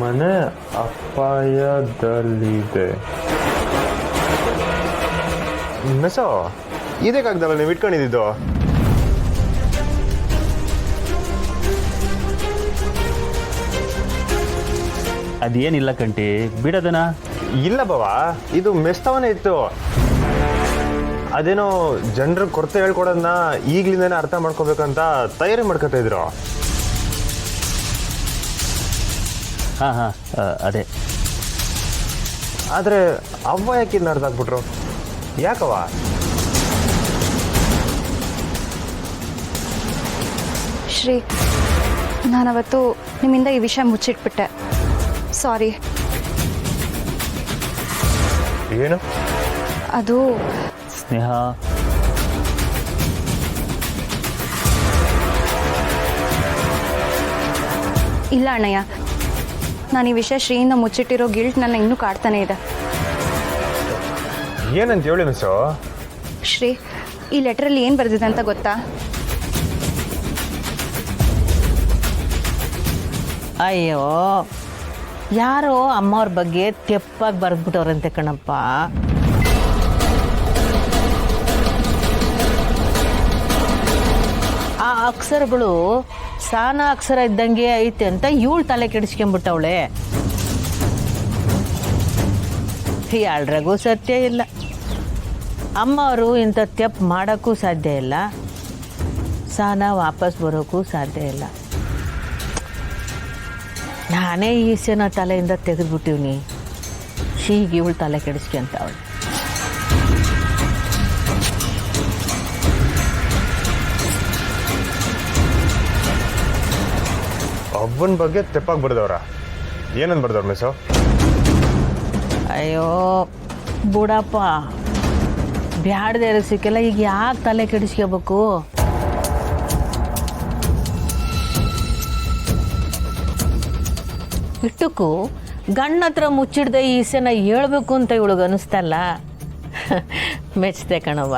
ಮನೆ ಅಪಾಯದಲ್ಲಿದೆ. ಮೆಸೋ ಇದಕ್ಕಾಗ್ದಲ್ಲ ನೀವು ಇಟ್ಕೊಂಡಿದ್ದು? ಅದೇನಿಲ್ಲ ಕಂಟಿ, ಬಿಡೋದನ. ಇಲ್ಲ ಬಾವಾ, ಇದು ಮೆಸ್ತವನೇ ಇತ್ತು. ಅದೇನೋ ಜನರ ಕೊರತೆ ಹೇಳ್ಕೊಡೋದನ್ನ ಈಗ್ಲಿಂದಾನೆ ಅರ್ಥ ಮಾಡ್ಕೋಬೇಕಂತ ತಯಾರಿ ಮಾಡ್ಕೊತಾ ಇದ್ರು. ಹಾಂ ಹಾಂ, ಅದೇ. ಆದರೆ ಅವ್ವ ಯಾಕೆ ಇದನ್ನ ಅರ್ಥ ಆಗ್ಬಿಟ್ರು? ಯಾಕವ್ವ? ಶ್ರೀ, ನಾನವತ್ತು ನಿಮ್ಮಿಂದ ಈ ವಿಷಯ ಮುಚ್ಚಿಟ್ಬಿಟ್ಟೆ. ಸಾರಿ. ಏನು? ಅದು ಸ್ನೇಹ, ಇಲ್ಲ ಅಣ್ಣಯ್ಯ, ನಾನು ಈ ವಿಷಯ ಶ್ರೀಯಿಂದ ಮುಚ್ಚಿಟ್ಟಿರೋ ಗಿಲ್ಟ್ ನನ್ನ ಇನ್ನೂ ಕಾಡ್ತಾನೆ ಇದೆ. ಏನಂತ ಹೇಳಿ ಮಿಸ್ಸು? ಶ್ರೀ, ಈ ಲೆಟ್ರಲ್ಲಿ ಏನು ಬರೆದಿದೆ ಅಂತ ಗೊತ್ತಾ? ಅಯ್ಯೋ, ಯಾರೋ ಅಮ್ಮವ್ರ ಬಗ್ಗೆ ತೆಪ್ಪಾಗಿ ಬರೆದ್ಬಿಟ್ಟವ್ರಂತೆ ಕಣಪ್ಪ. ಆ ಅಕ್ಷರಗಳು ಸಾನ ಅಕ್ಷರ ಇದ್ದಂಗೆ ಐತೆ ಅಂತ ಇವಳು ತಲೆ ಕೆಡಿಸ್ಕೊಂಬಿಟ್ಟವಳೆ. ಯಾಳ್ರಾಗೂ ಸತ್ಯ ಇಲ್ಲ. ಅಮ್ಮವರು ಇಂಥ ತೆಪ್ಪು ಮಾಡೋಕ್ಕೂ ಸಾಧ್ಯ ಇಲ್ಲ, ಸಾನ ವಾಪಸ್ ಬರೋಕ್ಕೂ ಸಾಧ್ಯ ಇಲ್ಲ. ನಾನೇ ಈಸೆನ ತಲೆಯಿಂದ ತೆಗೆದ್ಬಿಟ್ಟಿವ್ನಿ, ಹೀಗೆ ಇವಳು ತಲೆ ಕೆಡಿಸ್ಕೊಂತವಳು. ಅವ್ವನ ಬಗ್ಗೆ ತೆಪ್ಪಾಗಿ ಬರ್ದವ್ರ? ಏನಂತ ಬರ್ದವ್ರ ಮಿಸ್ಸು? ಅಯ್ಯೋ ಬುಡಪ್ಪ, ಬ್ಯಾಡ್ದೆ ಸಿಕ್ಕೆಲ್ಲ ಈಗ ಯಾಕೆ ತಲೆ ಕೆಡಿಸ್ಕೋಬೇಕು? ಇಟ್ಟಕ್ಕೂ ಗಣ್ಣ ಹತ್ರ ಮುಚ್ಚಿಡ್ದೆ ಈಸೆನ ಹೇಳ್ಬೇಕು ಅಂತ ಇವಳಿಗೆ ಅನಿಸ್ತಲ್ಲ. ಮೆಚ್ಚಿದೆ ಕಣವ್ವ.